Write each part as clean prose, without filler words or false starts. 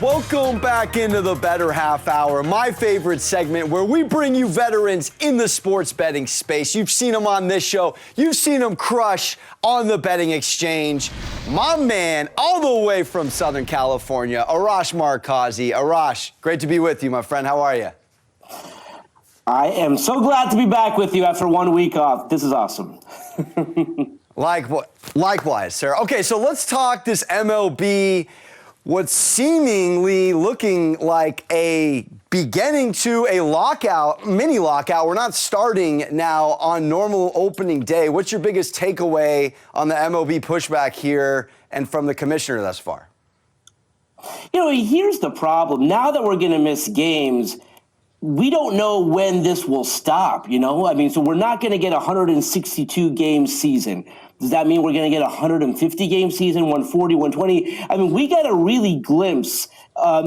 Welcome back into the Bettor Half Hour, my favorite segment where we bring you veterans in the sports betting space. You've seen them on this show. You've seen them crush on the betting exchange. My man, all the way from Southern California, Arash Markazi. Arash, great to be with you, my friend. How are you? I am so glad to be back with you after 1 week off. This is awesome. Likewise, sir. Okay, so let's talk this MLB. What's seemingly looking like a beginning to a lockout, mini lockout. We're not starting now on normal opening day. What's your biggest takeaway on the MLB pushback here and from the commissioner thus far? You know, here's the problem. Now that we're going to miss games, we don't know when this will stop, you know? I mean, so we're not going to get a 162-game season. Does that mean we're going to get a 150-game season, 140, 120? I mean, we got a really glimpse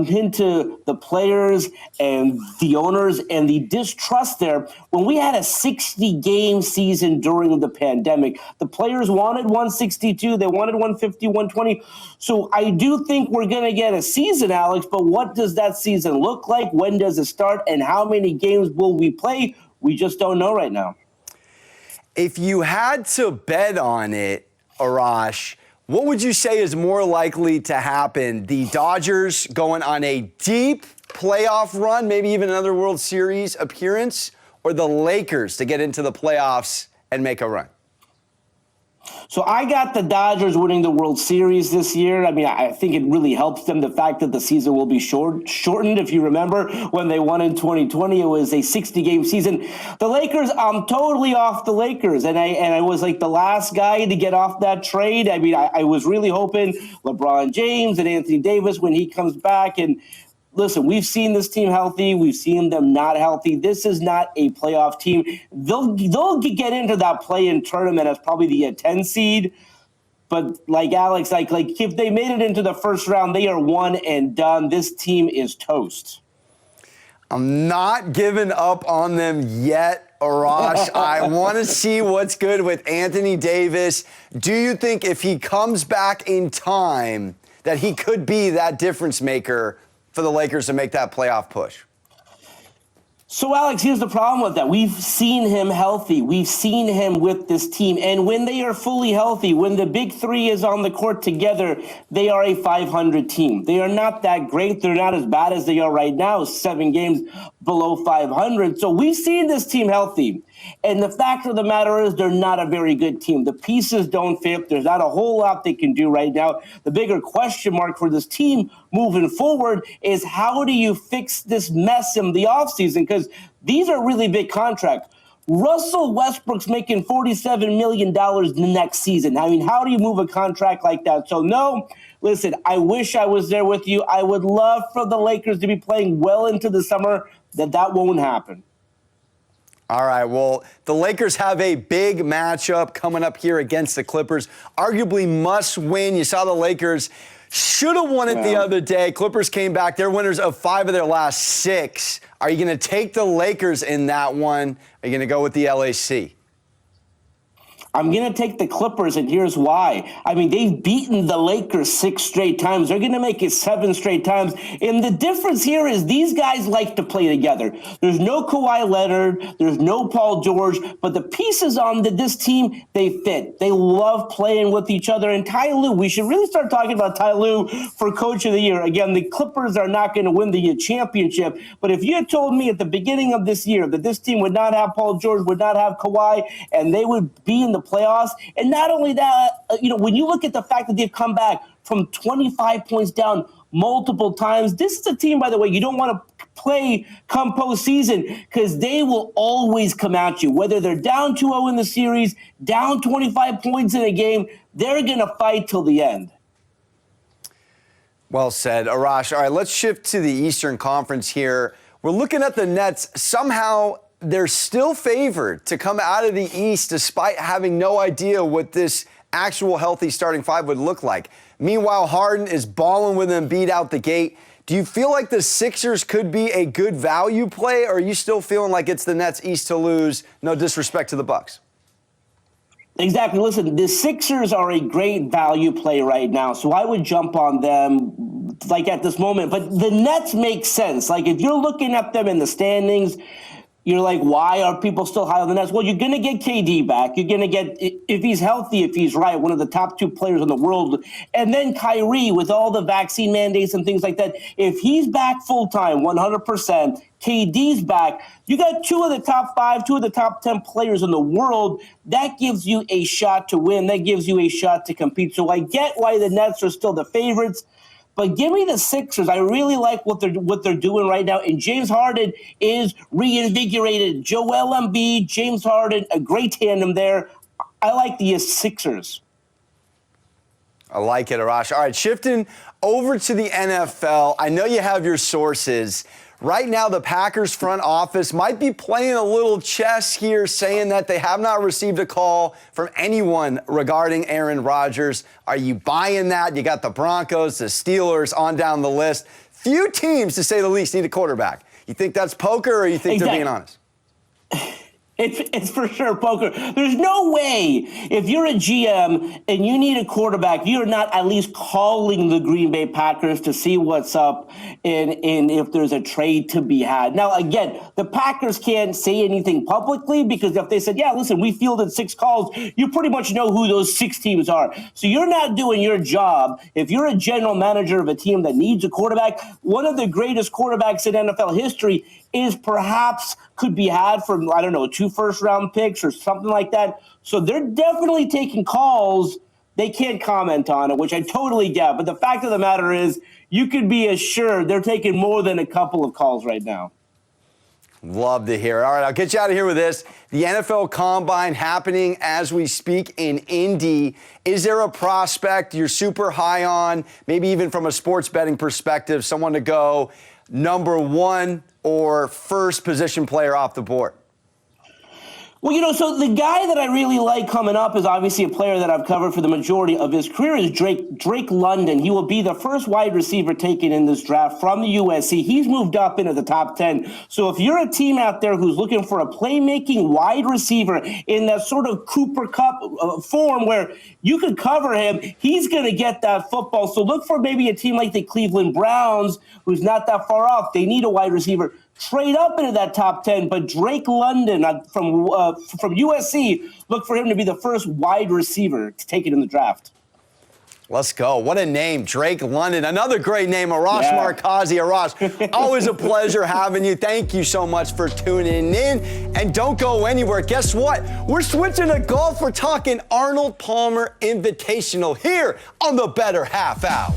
into the players and the owners and the distrust there when we had a 60-game season during the pandemic. The players wanted 162. They wanted 150, 120. So I do think we're going to get a season, Alex, but what does that season look like? When does it start? And how many games will we play? We just don't know right now. If you had to bet on it, Arash, what would you say is more likely to happen? The Dodgers going on a deep playoff run, maybe even another World Series appearance, or the Lakers to get into the playoffs and make a run? So I got the Dodgers winning the World Series this year. I mean, I think it really helps them, the fact that the season will be shortened. If you remember, when they won in 2020, it was a 60-game season. The Lakers, I'm totally off the Lakers, and I was like the last guy to get off that trade. I mean, I was really hoping LeBron James and Anthony Davis when he comes back. And listen, we've seen this team healthy. We've seen them not healthy. This is not a playoff team. They'll get into that play-in tournament as probably the 10 seed. But like Alex, like if they made it into the first round, they are one and done. This team is toast. I'm not giving up on them yet, Arash. I want to see what's good with Anthony Davis. Do you think if he comes back in time that he could be that difference maker for the Lakers to make that playoff push? So, Alex, here's the problem with that. We've seen him healthy. We've seen him with this team. And when they are fully healthy, when the big three is on the court together, they are a 500 team. They are not that great. They're not as bad as they are right now, 7 games below 500. So we've seen this team healthy. And the fact of the matter is they're not a very good team. The pieces don't fit. There's not a whole lot they can do right now. The bigger question mark for this team moving forward is how do you fix this mess in the offseason? Because these are really big contracts. Russell Westbrook's making $47 million the next season. I mean, how do you move a contract like that? So, no, listen, I wish I was there with you. I would love for the Lakers to be playing well into the summer. That won't happen. All right, well, the Lakers have a big matchup coming up here against the Clippers. Arguably must win. You saw the Lakers should have won it the other day. Clippers came back. They're winners of 5 of their last 6. Are you going to take the Lakers in that one? Are you going to go with the LAC? I'm going to take the Clippers, and here's why. I mean, they've beaten the Lakers 6 straight times. They're going to make it 7 straight times. And the difference here is these guys like to play together. There's no Kawhi Leonard. There's no Paul George. But the pieces on this team, they fit. They love playing with each other. And Ty Lue, we should really start talking about Ty Lue for Coach of the Year. Again, the Clippers are not going to win the championship. But if you had told me at the beginning of this year that this team would not have Paul George, would not have Kawhi, and they would be in the playoffs. And not only that, when you look at the fact that they've come back from 25 points down multiple times, this is a team, by the way, you don't want to play come postseason because they will always come at you. Whether they're down 2-0 in the series, down 25 points in a game, they're going to fight till the end. Well said, Arash. All right, let's shift to the Eastern Conference here. We're looking at the Nets. Somehow they're still favored to come out of the East despite having no idea what this actual healthy starting 5 would look like. Meanwhile, Harden is balling with Embiid out the gate. Do you feel like the Sixers could be a good value play, or are you still feeling like it's the Nets East to lose? No disrespect to the Bucks. Exactly. Listen, the Sixers are a great value play right now, so I would jump on them like at this moment. But the Nets make sense. Like if you're looking at them in the standings, you're like, why are people still high on the Nets? Well, you're going to get KD back. You're going to get, if he's healthy, if he's right, one of the top 2 players in the world. And then Kyrie, with all the vaccine mandates and things like that, if he's back full-time, 100%, KD's back, you got 2 of the top 5, 2 of the top 10 players in the world. That gives you a shot to win. That gives you a shot to compete. So I get why the Nets are still the favorites. But give me the Sixers. I really like what they're doing right now. And James Harden is reinvigorated. Joel Embiid, James Harden, a great tandem there. I like the Sixers. I like it, Arash. All right, shifting over to the NFL. I know you have your sources. Right now, the Packers front office might be playing a little chess here, saying that they have not received a call from anyone regarding Aaron Rodgers. Are you buying that? You got the Broncos, the Steelers on down the list. Few teams, to say the least, need a quarterback. You think that's poker, or you think they're being honest? It's for sure poker. There's no way if you're a GM and you need a quarterback, you're not at least calling the Green Bay Packers to see what's up and if there's a trade to be had. Now, again, the Packers can't say anything publicly because if they said, yeah, listen, we fielded 6 calls, you pretty much know who those 6 teams are. So you're not doing your job. If you're a general manager of a team that needs a quarterback, one of the greatest quarterbacks in NFL history is perhaps could be had from, I don't know, 2 first-round picks or something like that. So they're definitely taking calls. They can't comment on it, which I totally get. But the fact of the matter is, you could be assured they're taking more than a couple of calls right now. Love to hear it. All right, I'll get you out of here with this. The NFL Combine happening as we speak in Indy. Is there a prospect you're super high on, maybe even from a sports betting perspective, someone to go number 1 or first position player off the board? Well, so the guy that I really like coming up is obviously a player that I've covered for the majority of his career is Drake London. He will be the first wide receiver taken in this draft from the USC. He's moved up into the top 10. So if you're a team out there who's looking for a playmaking wide receiver in that sort of Cooper Kupp form where you could cover him, he's going to get that football. So look for maybe a team like the Cleveland Browns, who's not that far off. They need a wide receiver. Trade up into that top 10, but Drake London from USC, look for him to be the first wide receiver to take it in the draft. Let's go. What a name, Drake London. Another great name, Arash Markazi. Arash, always a pleasure having you. Thank you so much for tuning in. And don't go anywhere. Guess what? We're switching to golf. We're talking Arnold Palmer Invitational here on the Bettor Half Hour.